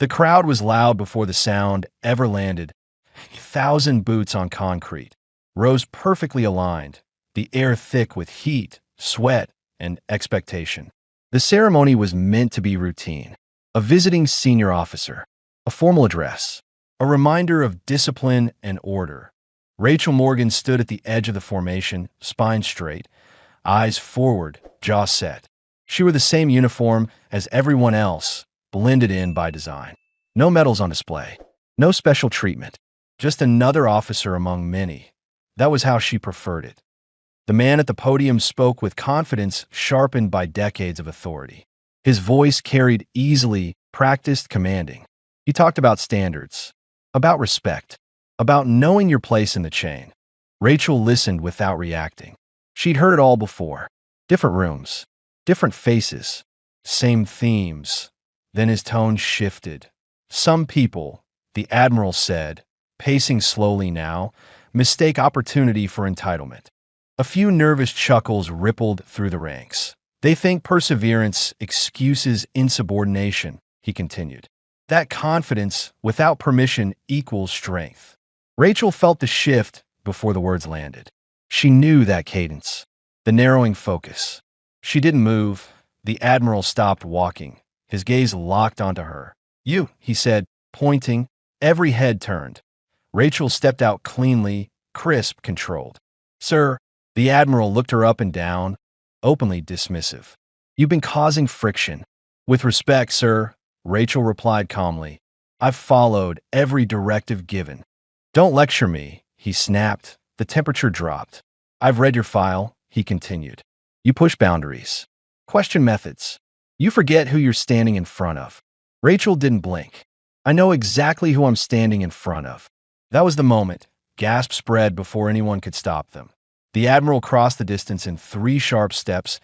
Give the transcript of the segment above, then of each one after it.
The crowd was loud before the sound ever landed. 1,000 boots on concrete, rows perfectly aligned, the air thick with heat, sweat, and expectation. The ceremony was meant to be routine. A visiting senior officer, a formal address, a reminder of discipline and order. Rachel Morgan stood at the edge of the formation, spine straight, eyes forward, jaw set. She wore the same uniform as everyone else, blended in by design. No medals on display, no special treatment, just another officer among many. That was how she preferred it. The man at the podium spoke with confidence sharpened by decades of authority. His voice carried easily, practiced, commanding. He talked about standards, about respect, about knowing your place in the chain. Rachel listened without reacting. She'd heard it all before. Different rooms, different faces, same themes. Then his tone shifted. Some people, the Admiral said, pacing slowly now, mistake opportunity for entitlement. A few nervous chuckles rippled through the ranks. They think perseverance excuses insubordination, he continued. That confidence, without permission, equals strength. Rachel felt the shift before the words landed. She knew that cadence, the narrowing focus. She didn't move. The Admiral stopped walking. His gaze locked onto her. "You," he said, pointing. Every head turned. Rachel stepped out cleanly, crisp, controlled. "Sir," the Admiral looked her up and down, openly dismissive. "You've been causing friction." "With respect, sir," Rachel replied calmly. "I've followed every directive given." "Don't lecture me," he snapped. The temperature dropped. "I've read your file," he continued. "You push boundaries. Question methods. You forget who you're standing in front of." Rachel didn't blink. "I know exactly who I'm standing in front of." That was the moment. Gasps spread before anyone could stop them. The Admiral crossed the distance in 3 sharp steps,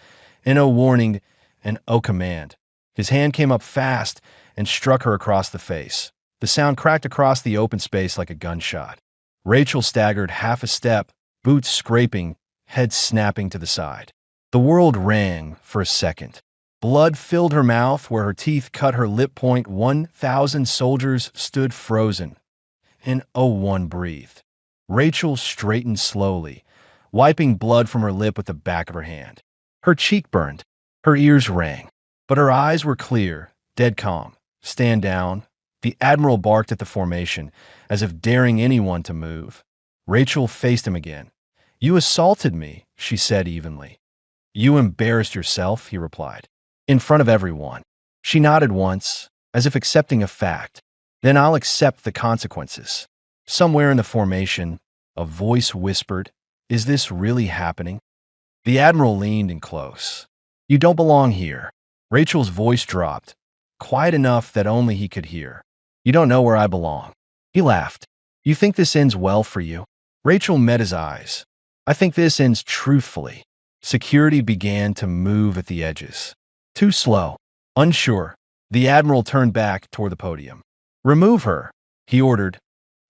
an O warning, an O command. His hand came up fast and struck her across the face. The sound cracked across the open space like a gunshot. Rachel staggered half a step, boots scraping, head snapping to the side. The world rang for a second. Blood filled her mouth where her teeth cut her lip point. 1,000 soldiers stood frozen. And one breathed. Rachel straightened slowly, wiping blood from her lip with the back of her hand. Her cheek burned. Her ears rang. But her eyes were clear, dead calm. "Stand down." The Admiral barked at the formation, as if daring anyone to move. Rachel faced him again. "You assaulted me," she said evenly. "You embarrassed yourself," he replied. "In front of everyone." She nodded once, as if accepting a fact. "Then I'll accept the consequences." Somewhere in the formation, a voice whispered, "Is this really happening?" The Admiral leaned in close. "You don't belong here." Rachel's voice dropped, quiet enough that only he could hear. "You don't know where I belong." He laughed. "You think this ends well for you?" Rachel met his eyes. "I think this ends truthfully." Security began to move at the edges. Too slow. Unsure, the Admiral turned back toward the podium. "Remove her," he ordered.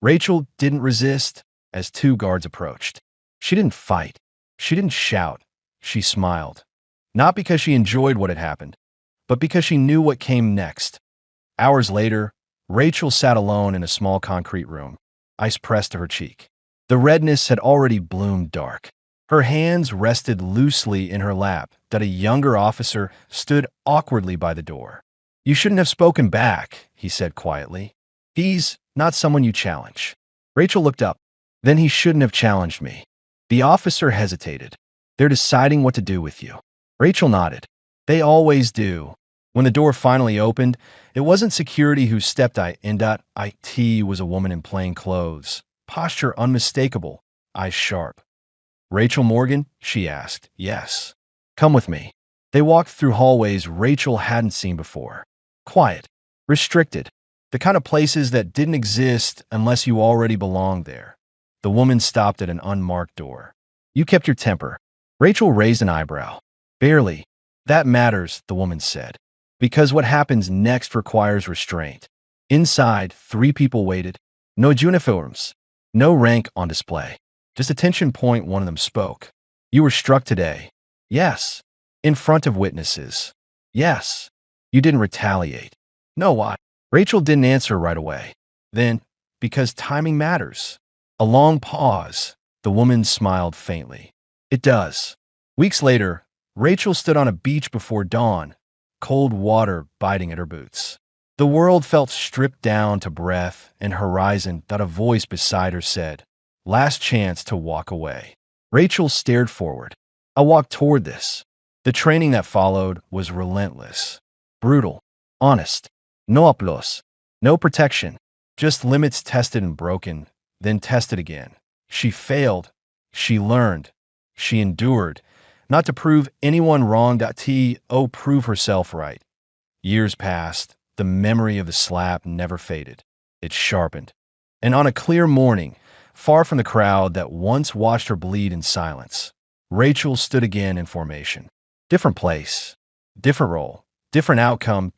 Rachel didn't resist as 2 guards approached. She didn't fight. She didn't shout. She smiled. Not because she enjoyed what had happened, but because she knew what came next. Hours later, Rachel sat alone in a small concrete room, ice pressed to her cheek. The redness had already bloomed dark. Her hands rested loosely in her lap that a younger officer stood awkwardly by the door. "You shouldn't have spoken back," he said quietly. "He's not someone you challenge." Rachel looked up. "Then he shouldn't have challenged me." The officer hesitated. "They're deciding what to do with you." Rachel nodded. "They always do." When the door finally opened, it wasn't security who stepped in. It was a woman in plain clothes, posture unmistakable, eyes sharp. "Rachel Morgan?" she asked. "Yes." "Come with me." They walked through hallways Rachel hadn't seen before. Quiet, restricted, the kind of places that didn't exist unless you already belonged there. The woman stopped at an unmarked door. "You kept your temper." Rachel raised an eyebrow. "Barely." "That matters," the woman said, "because what happens next requires restraint." Inside, 3 people waited. No uniforms, no rank on display. Just attention point. One of them spoke. "You were struck today." "Yes." "In front of witnesses." "Yes." "You didn't retaliate." "No, why?" Rachel didn't answer right away. Then, because timing matters. A long pause. The woman smiled faintly. It does. Weeks later, Rachel stood on a beach before dawn, cold water biting at her boots. The world felt stripped down to breath and horizon that a voice beside her said, "Last chance to walk away." Rachel stared forward. I walked toward this. The training that followed was relentless, brutal, honest. No applause, no protection, just limits tested and broken, then tested again. She failed. She learned. She endured, not to prove anyone wrong, to prove herself right. Years passed. The memory of the slap never faded. It sharpened. And on a clear morning, far from the crowd that once watched her bleed in silence, Rachel stood again in formation. Different place, different role, different outcome.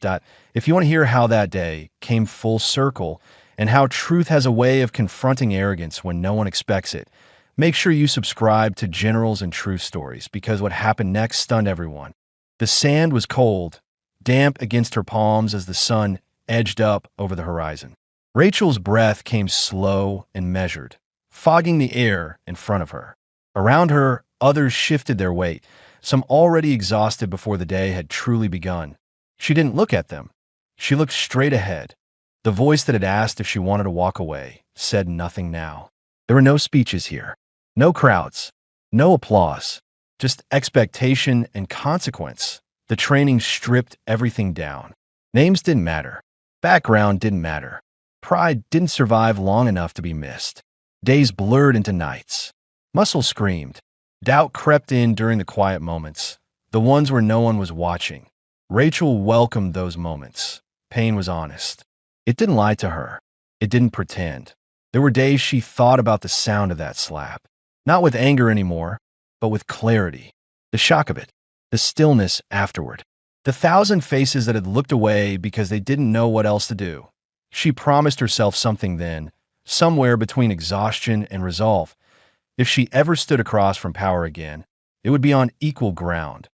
If you want to hear how that day came full circle and how truth has a way of confronting arrogance when no one expects it, make sure you subscribe to Generals and Truth Stories, because what happened next stunned everyone. The sand was cold, damp against her palms as the sun edged up over the horizon. Rachel's breath came slow and measured, fogging the air in front of her. Around her, others shifted their weight, some already exhausted before the day had truly begun. She didn't look at them. She looked straight ahead. The voice that had asked if she wanted to walk away said nothing now. There were no speeches here, no crowds, no applause, just expectation and consequence. The training stripped everything down. Names didn't matter. Background didn't matter. Pride didn't survive long enough to be missed. Days blurred into nights. Muscle screamed. Doubt crept in during the quiet moments, the ones where no one was watching. Rachel welcomed those moments. Pain was honest. It didn't lie to her. It didn't pretend. There were days she thought about the sound of that slap. Not with anger anymore, but with clarity. The shock of it. The stillness afterward. The thousand faces that had looked away because they didn't know what else to do. She promised herself something then, somewhere between exhaustion and resolve. If she ever stood across from power again, it would be on equal ground.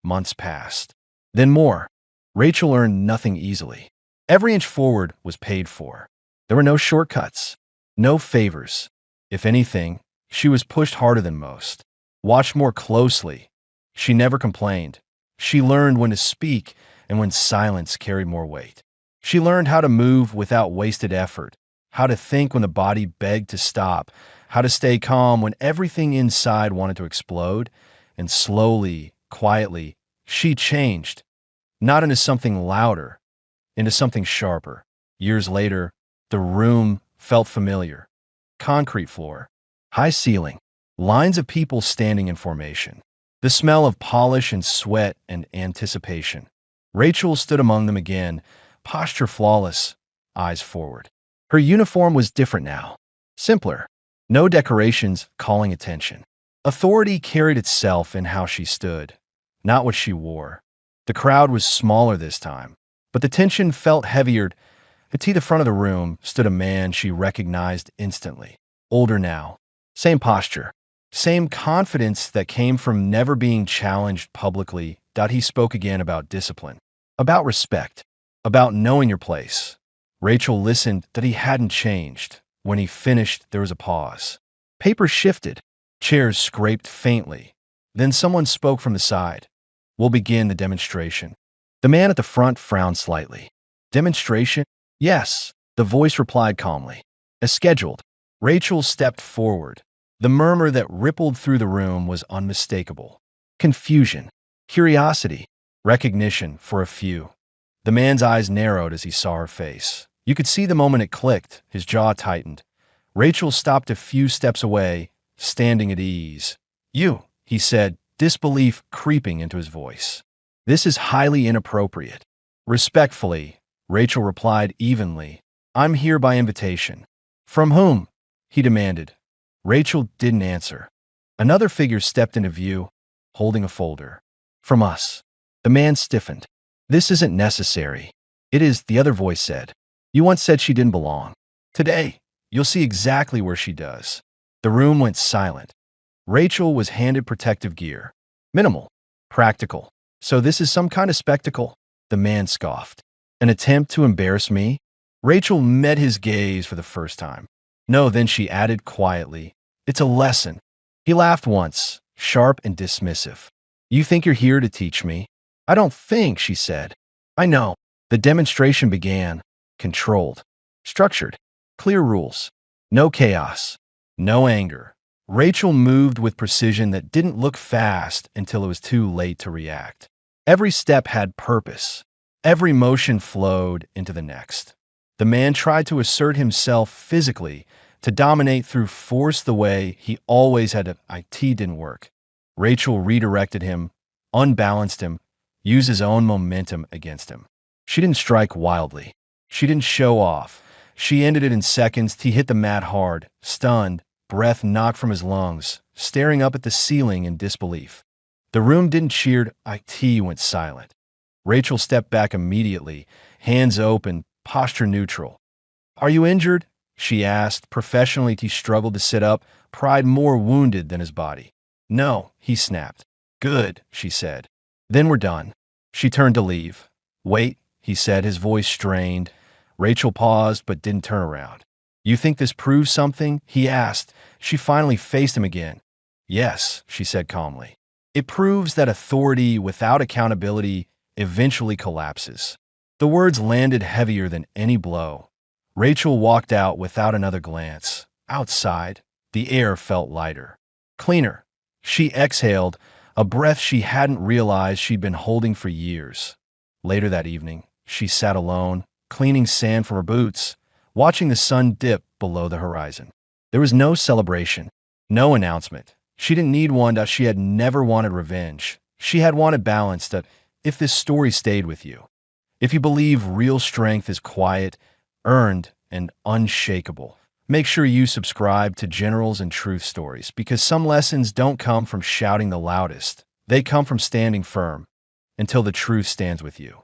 Months passed. Then more. Rachel earned nothing easily. Every inch forward was paid for. There were no shortcuts, no favors. If anything, she was pushed harder than most, watched more closely. She never complained. She learned when to speak and when silence carried more weight. She learned how to move without wasted effort, how to think when the body begged to stop, how to stay calm when everything inside wanted to explode. And slowly, quietly, she changed, not into something louder, into something sharper. Years later, the room felt familiar. Concrete floor, high ceiling, lines of people standing in formation. The smell of polish and sweat and anticipation. Rachel stood among them again, posture flawless, eyes forward. Her uniform was different now, simpler. No decorations calling attention. Authority carried itself in how she stood, not what she wore. The crowd was smaller this time, but the tension felt heavier. At the front of the room stood a man she recognized instantly. Older now, same posture, same confidence that came from never being challenged publicly. He spoke again about discipline, about respect, about knowing your place. Rachel listened that he hadn't changed. When he finished, there was a pause. Papers shifted. Chairs scraped faintly. Then someone spoke from the side. "We'll begin the demonstration." The man at the front frowned slightly. "Demonstration?" "Yes," the voice replied calmly. "As scheduled." Rachel stepped forward. The murmur that rippled through the room was unmistakable. Confusion, curiosity, recognition for a few. The man's eyes narrowed as he saw her face. You could see the moment it clicked. His jaw tightened. Rachel stopped a few steps away, standing at ease. "You," he said, disbelief creeping into his voice. "This is highly inappropriate." Respectfully, Rachel replied evenly, "I'm here by invitation." "From whom?" he demanded. Rachel didn't answer. Another figure stepped into view, holding a folder. "From us." The man stiffened. "This isn't necessary." "It is," the other voice said. "You once said she didn't belong. Today, you'll see exactly where she does." The room went silent. Rachel was handed protective gear. Minimal. Practical. "So this is some kind of spectacle?" The man scoffed. An attempt to embarrass me? Rachel met his gaze for the first time. No, then she added quietly, "It's a lesson." He laughed once, sharp and dismissive. "You think you're here to teach me?" "I don't think," she said. "I know." The demonstration began, controlled, structured, clear rules, no chaos, no anger. Rachel moved with precision that didn't look fast until it was too late to react. Every step had purpose. Every motion flowed into the next. The man tried to assert himself physically, to dominate through force the way he always had to. It didn't work. Rachel redirected him, unbalanced him, used his own momentum against him. She didn't strike wildly. She didn't show off. She ended it in seconds. He hit the mat hard, stunned, breath knocked from his lungs, staring up at the ceiling in disbelief. The room didn't cheer. It went silent. Rachel stepped back immediately, hands open, posture neutral. "Are you injured?" she asked. Professionally, he struggled to sit up, pride more wounded than his body. "No," he snapped. "Good," she said. "Then we're done." She turned to leave. "Wait," he said, his voice strained. Rachel paused but didn't turn around. "You think this proves something?" he asked. She finally faced him again. "Yes," she said calmly. "It proves that authority without accountability eventually collapses." The words landed heavier than any blow. Rachel walked out without another glance. Outside, the air felt lighter, cleaner. She exhaled, a breath she hadn't realized she'd been holding for years. Later that evening, she sat alone, cleaning sand from her boots, watching the sun dip below the horizon. There was no celebration, no announcement. She didn't need one. She had never wanted revenge. She had wanted balance. That if this story stayed with you, if you believe real strength is quiet, earned, and unshakable, make sure you subscribe to Generals and Truth Stories, because some lessons don't come from shouting the loudest. They come from standing firm until the truth stands with you.